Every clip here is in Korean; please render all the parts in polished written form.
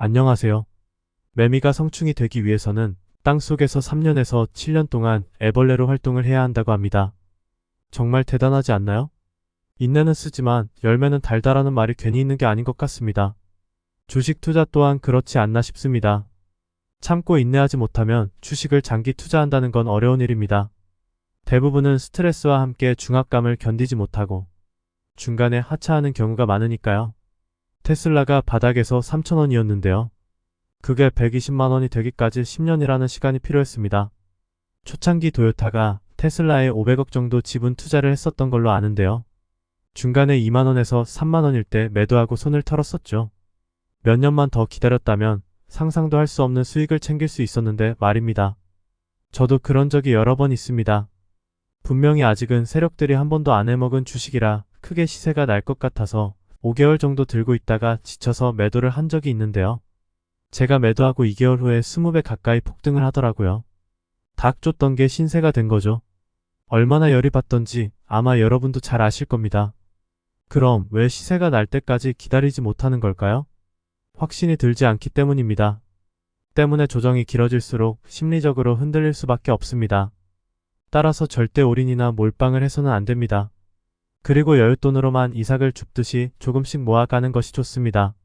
안녕하세요. 매미가 성충이 되기 위해서는 땅속에서 3년에서 7년 동안 애벌레로 활동을 해야 한다고 합니다. 정말 대단하지 않나요? 인내는 쓰지만 열매는 달달하는 말이 괜히 있는 게 아닌 것 같습니다. 주식 투자 또한 그렇지 않나 싶습니다. 참고 인내하지 못하면 주식을 장기 투자한다는 건 어려운 일입니다. 대부분은 스트레스와 함께 중압감을 견디지 못하고 중간에 하차하는 경우가 많으니까요. 테슬라가 바닥에서 3,000원이었는데요. 그게 120만 원이 되기까지 10년이라는 시간이 필요했습니다. 초창기 토요타가 테슬라에 500억 정도 지분 투자를 했었던 걸로 아는데요. 중간에 2만 원에서 3만 원일 때 매도하고 손을 털었었죠. 몇 년만 더 기다렸다면 상상도 할 수 없는 수익을 챙길 수 있었는데 말입니다. 저도 그런 적이 여러 번 있습니다. 분명히 아직은 세력들이 한 번도 안 해먹은 주식이라 크게 시세가 날 것 같아서 5개월 정도 들고 있다가 지쳐서 매도를 한 적이 있는데요. 제가 매도하고 2개월 후에 20배 가까이 폭등을 하더라고요. 닭 쫓던 게 신세가 된 거죠. 얼마나 열이 받던지 아마 여러분도 잘 아실 겁니다. 그럼 왜 시세가 날 때까지 기다리지 못하는 걸까요? 확신이 들지 않기 때문입니다. 때문에 조정이 길어질수록 심리적으로 흔들릴 수밖에 없습니다. 따라서 절대 올인이나 몰빵을 해서는 안 됩니다. 그리고 여윳돈으로만 이삭을 줍듯이 조금씩 모아가는 것이 좋습니다.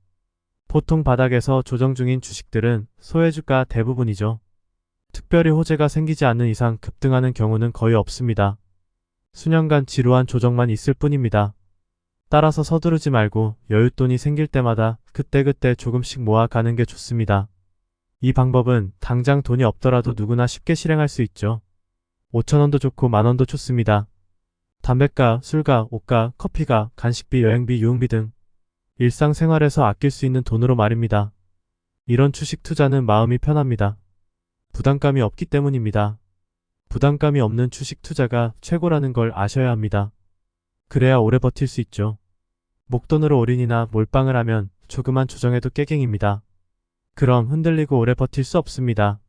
보통 바닥에서 조정 중인 주식들은 소외주가 대부분이죠. 특별히 호재가 생기지 않는 이상 급등하는 경우는 거의 없습니다. 수년간 지루한 조정만 있을 뿐입니다. 따라서 서두르지 말고 여윳돈이 생길 때마다 그때그때 조금씩 모아가는 게 좋습니다. 이 방법은 당장 돈이 없더라도 누구나 쉽게 실행할 수 있죠. 5,000원도 좋고 만원도 좋습니다. 담배가, 술가, 옷가, 커피가, 간식비, 여행비, 유흥비 등 일상생활에서 아낄 수 있는 돈으로 말입니다. 이런 주식 투자는 마음이 편합니다. 부담감이 없기 때문입니다. 부담감이 없는 주식 투자가 최고라는 걸 아셔야 합니다. 그래야 오래 버틸 수 있죠. 목돈으로 올인이나 몰빵을 하면 조그만 조정에도 깨갱입니다. 그럼 흔들리고 오래 버틸 수 없습니다.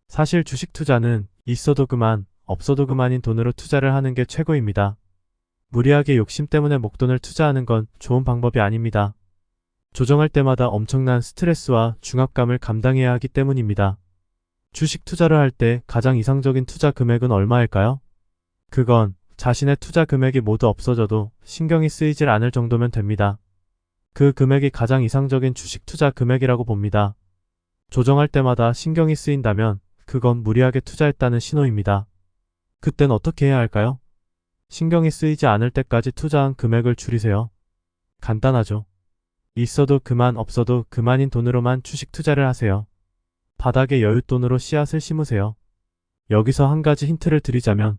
사실 주식 투자는 있어도 그만, 없어도 그만인 돈으로 투자를 하는 게 최고입니다. 무리하게 욕심 때문에 목돈을 투자하는 건 좋은 방법이 아닙니다. 조정할 때마다 엄청난 스트레스와 중압감을 감당해야 하기 때문입니다. 주식 투자를 할 때 가장 이상적인 투자 금액은 얼마일까요? 그건 자신의 투자 금액이 모두 없어져도 신경이 쓰이질 않을 정도면 됩니다. 그 금액이 가장 이상적인 주식 투자 금액이라고 봅니다. 조정할 때마다 신경이 쓰인다면 그건 무리하게 투자했다는 신호입니다. 그땐 어떻게 해야 할까요? 신경이 쓰이지 않을 때까지 투자한 금액을 줄이세요. 간단하죠. 있어도 그만 없어도 그만인 돈으로만 주식 투자를 하세요. 바닥에 여윳돈으로 씨앗을 심으세요. 여기서 한 가지 힌트를 드리자면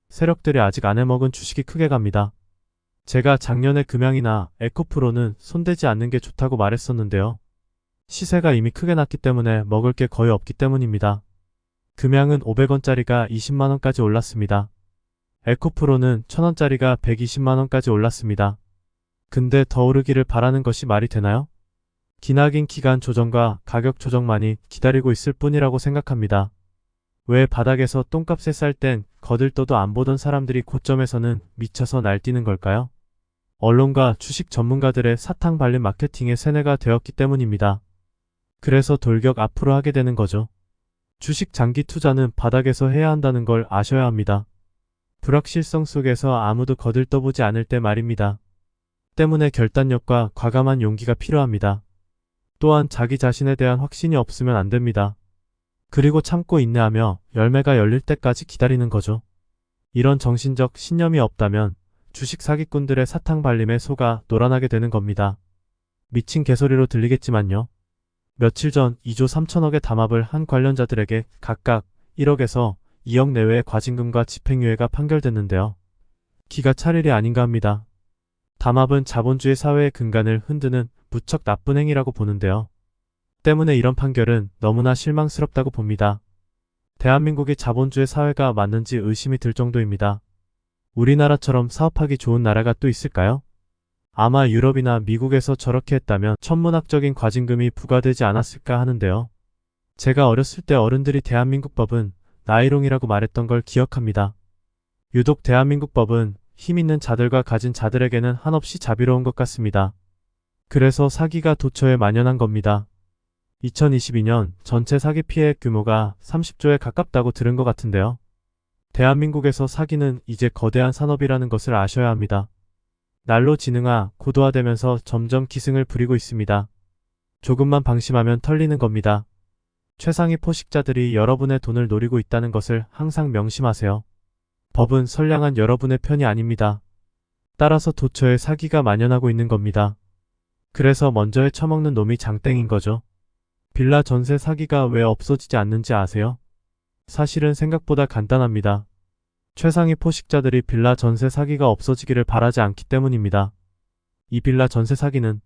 세력들이 아직 안 해먹은 주식이 크게 갑니다. 제가 작년에 금양이나 에코프로는 손대지 않는 게 좋다고 말했었는데요. 시세가 이미 크게 났기 때문에 먹을 게 거의 없기 때문입니다. 금양은 500원짜리가 20만원까지 올랐습니다. 에코프로는 1000원짜리가 120만원까지 올랐습니다. 근데 더 오르기를 바라는 것이 말이 되나요? 기나긴 기간 조정과 가격 조정만이 기다리고 있을 뿐이라고 생각합니다. 왜 바닥에서 똥값에 쌀 땐 거들떠도 안 보던 사람들이 고점에서는 미쳐서 날뛰는 걸까요? 언론과 주식 전문가들의 사탕 발린 마케팅의 세뇌가 되었기 때문입니다. 그래서 돌격 앞으로 하게 되는 거죠. 주식 장기 투자는 바닥에서 해야 한다는 걸 아셔야 합니다. 불확실성 속에서 아무도 거들떠보지 않을 때 말입니다. 때문에 결단력과 과감한 용기가 필요합니다. 또한 자기 자신에 대한 확신이 없으면 안 됩니다. 그리고 참고 인내하며 열매가 열릴 때까지 기다리는 거죠. 이런 정신적 신념이 없다면 주식 사기꾼들의 사탕 발림에 속아 놀아나게 되는 겁니다. 미친 개소리로 들리겠지만요. 며칠 전 2조 3천억의 담합을 한 관련자들에게 각각 1억에서 2억 내외의 과징금과 집행유예가 판결됐는데요. 기가 찰 일이 아닌가 합니다. 담합은 자본주의 사회의 근간을 흔드는 무척 나쁜 행위라고 보는데요. 때문에 이런 판결은 너무나 실망스럽다고 봅니다. 대한민국이 자본주의 사회가 맞는지 의심이 들 정도입니다. 우리나라처럼 사업하기 좋은 나라가 또 있을까요? 아마 유럽이나 미국에서 저렇게 했다면 천문학적인 과징금이 부과되지 않았을까 하는데요. 제가 어렸을 때 어른들이 대한민국 법은 나이롱이라고 말했던 걸 기억합니다. 유독 대한민국 법은 힘 있는 자들과 가진 자들에게는 한없이 자비로운 것 같습니다. 그래서 사기가 도처에 만연한 겁니다. 2022년 전체 사기 피해액 규모가 30조에 가깝다고 들은 것 같은데요. 대한민국에서 사기는 이제 거대한 산업이라는 것을 아셔야 합니다. 날로 지능화, 고도화되면서 점점 기승을 부리고 있습니다. 조금만 방심하면 털리는 겁니다. 최상위 포식자들이 여러분의 돈을 노리고 있다는 것을 항상 명심하세요. 법은 선량한 여러분의 편이 아닙니다. 따라서 도처에 사기가 만연하고 있는 겁니다. 그래서 먼저 헤쳐먹는 놈이 장땡인 거죠. 빌라 전세 사기가 왜 없어지지 않는지 아세요? 사실은 생각보다 간단합니다. 최상위 포식자들이 빌라 전세 사기가 없어지기를 바라지 않기 때문입니다. 이 빌라 전세 사기는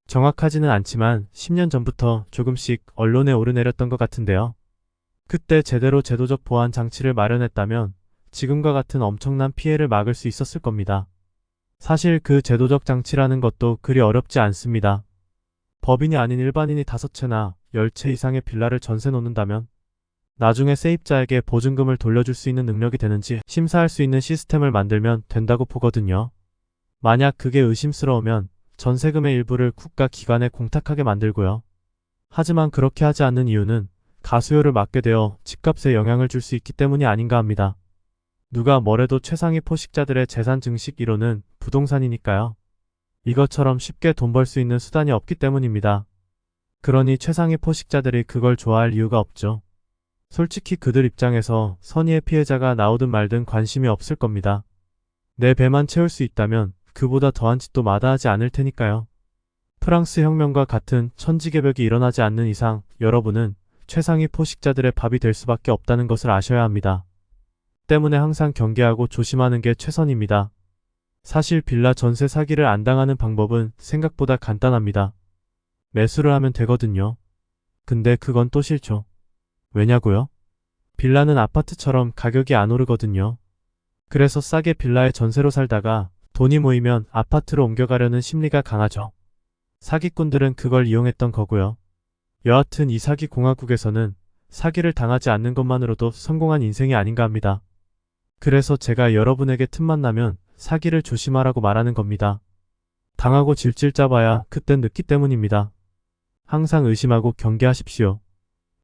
정확하지는 않지만 10년 전부터 조금씩 언론에 오르내렸던 것 같은데요. 그때 제대로 제도적 보안 장치를 마련했다면 지금과 같은 엄청난 피해를 막을 수 있었을 겁니다. 사실 그 제도적 장치라는 것도 그리 어렵지 않습니다. 법인이 아닌 일반인이 5채나 10채 이상의 빌라를 전세 놓는다면 나중에 세입자에게 보증금을 돌려줄 수 있는 능력이 되는지 심사할 수 있는 시스템을 만들면 된다고 보거든요. 만약 그게 의심스러우면 전세금의 일부를 국가 기관에 공탁하게 만들고요. 하지만 그렇게 하지 않는 이유는 가수요를 막게 되어 집값에 영향을 줄 수 있기 때문이 아닌가 합니다. 누가 뭐래도 최상위 포식자들의 재산 증식 1호는 부동산이니까요. 이것처럼 쉽게 돈 벌 수 있는 수단이 없기 때문입니다. 그러니 최상위 포식자들이 그걸 좋아할 이유가 없죠. 솔직히 그들 입장에서 선의의 피해자가 나오든 말든 관심이 없을 겁니다. 내 배만 채울 수 있다면 그보다 더한 짓도 마다하지 않을 테니까요. 프랑스 혁명과 같은 천지개벽이 일어나지 않는 이상 여러분은 최상위 포식자들의 밥이 될 수밖에 없다는 것을 아셔야 합니다. 때문에 항상 경계하고 조심하는 게 최선입니다. 사실 빌라 전세 사기를 안 당하는 방법은 생각보다 간단합니다. 매수를 하면 되거든요. 근데 그건 또 싫죠. 왜냐고요? 빌라는 아파트처럼 가격이 안 오르거든요. 그래서 싸게 빌라에 전세로 살다가 돈이 모이면 아파트로 옮겨가려는 심리가 강하죠. 사기꾼들은 그걸 이용했던 거고요. 여하튼 이 사기 공화국에서는 사기를 당하지 않는 것만으로도 성공한 인생이 아닌가 합니다. 그래서 제가 여러분에게 틈만 나면 사기를 조심하라고 말하는 겁니다. 당하고 질질 짜봐야 그땐 늦기 때문입니다. 항상 의심하고 경계하십시오.